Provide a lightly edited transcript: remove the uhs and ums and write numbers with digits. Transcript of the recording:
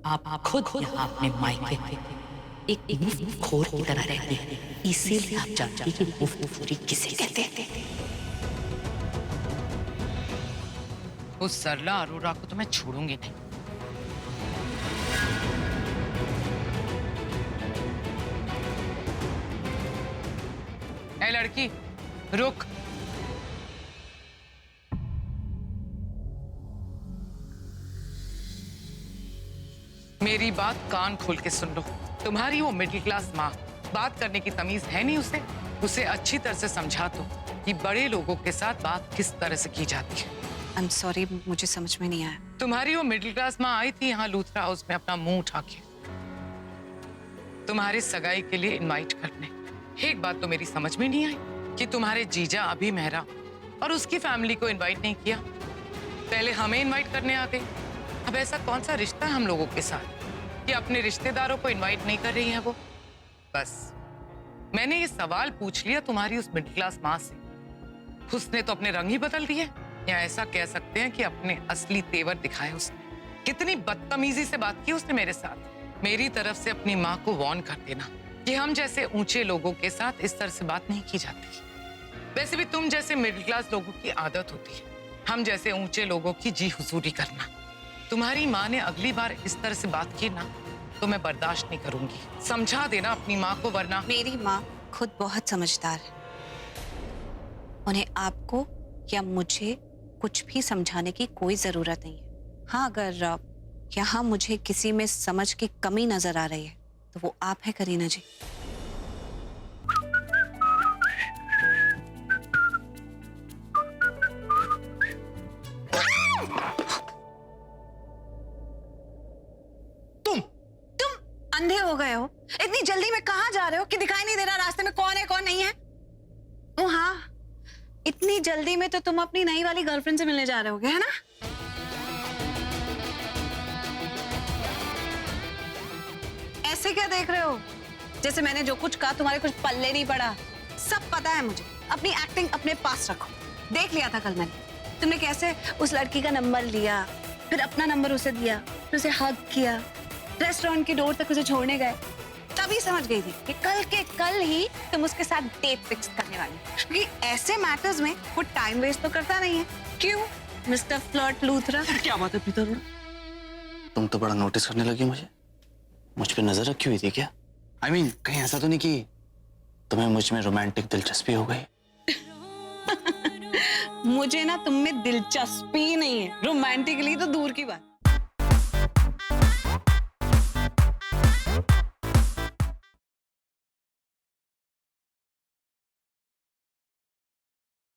आप खुद यहाँ अपने मायके में एक मुफ्तखोर की तरह रहती है, इसीलिए आप जानती हैं कि मुफ्तखोरी किसे कहते हैं। उस सरला अरोरा को तो मैं छोड़ूंगी नहीं। ए लड़की, रुक। मेरी बात कान खोल के सुन लो। तुम्हारी वो मिडिल क्लास माँ, बात करने की तमीज है नहीं उसे अच्छी तरह से समझा दो कि बड़े लोगों के साथ बात किस तरह से की जाती है। I'm sorry, मुझे समझ में नहीं आया। तुम्हारी वो मिडिल क्लास माँ आई थी यहाँ लूथरा हाउस में अपना मुंह उठा के तुम्हारी सगाई के लिए इनवाइट करने। एक बात तो मेरी समझ में नहीं आई कि तुम्हारे जीजा अभी मेहरा और उसकी फैमिली को इनवाइट नहीं किया, पहले हमें इनवाइट करने आ गई। अब ऐसा कौन सा रिश्ता है हम लोगों के साथ कि अपने रिश्तेदारों को इनवाइट नहीं कर रही है वो? बस मैंने ये सवाल पूछ लिया तुम्हारी उस मिडिल क्लास माँ से, उसने तो अपने रंग ही बदल दिए, या ऐसा कह सकते हैं कि अपने असली तेवर दिखाए उसने। कितनी बदतमीजी से बात की उसने मेरे साथ। मेरी तरफ से अपनी माँ को वार्न कर देना कि हम जैसे ऊंचे लोगों के साथ इस तरह से बात नहीं की जाती। वैसे भी तुम जैसे मिडिल क्लास लोगों की आदत होती है हम जैसे ऊंचे लोगों की जी हुजूरी करना। तुम्हारी माँ ने अगली बार इस तरह से बात की ना तो मैं बर्दाश्त नहीं करूंगी। समझा देना अपनी माँ को, वरना। मेरी माँ खुद बहुत समझदार है, उन्हें आपको या मुझे कुछ भी समझाने की कोई जरूरत नहीं है। हाँ, अगर यहाँ मुझे किसी में समझ की कमी नजर आ रही है तो वो आप है करीना जी। तुम अंधे हो गए हो? इतनी जल्दी में कहाँ जा रहे हो कि दिखाई नहीं दे रहा रास्ते में कौन है कौन नहीं है? ओ हाँ, इतनी जल्दी में तो तुम अपनी नई वाली गर्लफ्रेंड से मिलने जा रहे होगे, है ना? ऐसे क्या देख रहे हो? जैसे मैंने जो कुछ कहा तुम्हारे कुछ पल्ले नहीं पड़ा। सब पता है मुझे। अपनी एक्टिंग अपने पास रखो। देख लिया था कल मैंने तुमने कैसे उस लड़की का नंबर लिया, फिर अपना नंबर उसे दिया, फिर उसे हग किया, रेस्टोरेंट की डोर तक उसे छोड़ने गए। तभी समझ गई थी कि कल के कल ही तुम उसके साथ डेट फिक्स करने वाली, क्योंकि ऐसे मैटर्स में वो टाइम वेस्ट तो करता नहीं है। क्यों मिस्टर फ्लर्ट लूथरा? क्या बात है पीटर? तुम तो बड़ा नोटिस करने लगी मुझ पे नजर रखी हुई थी क्या? I mean, कहीं ऐसा तो नहीं कि तुम्हें मुझ में रोमांटिक दिलचस्पी हो गई? मुझे ना तुम में दिलचस्पी नहीं है, रोमांटिकली तो दूर की बात।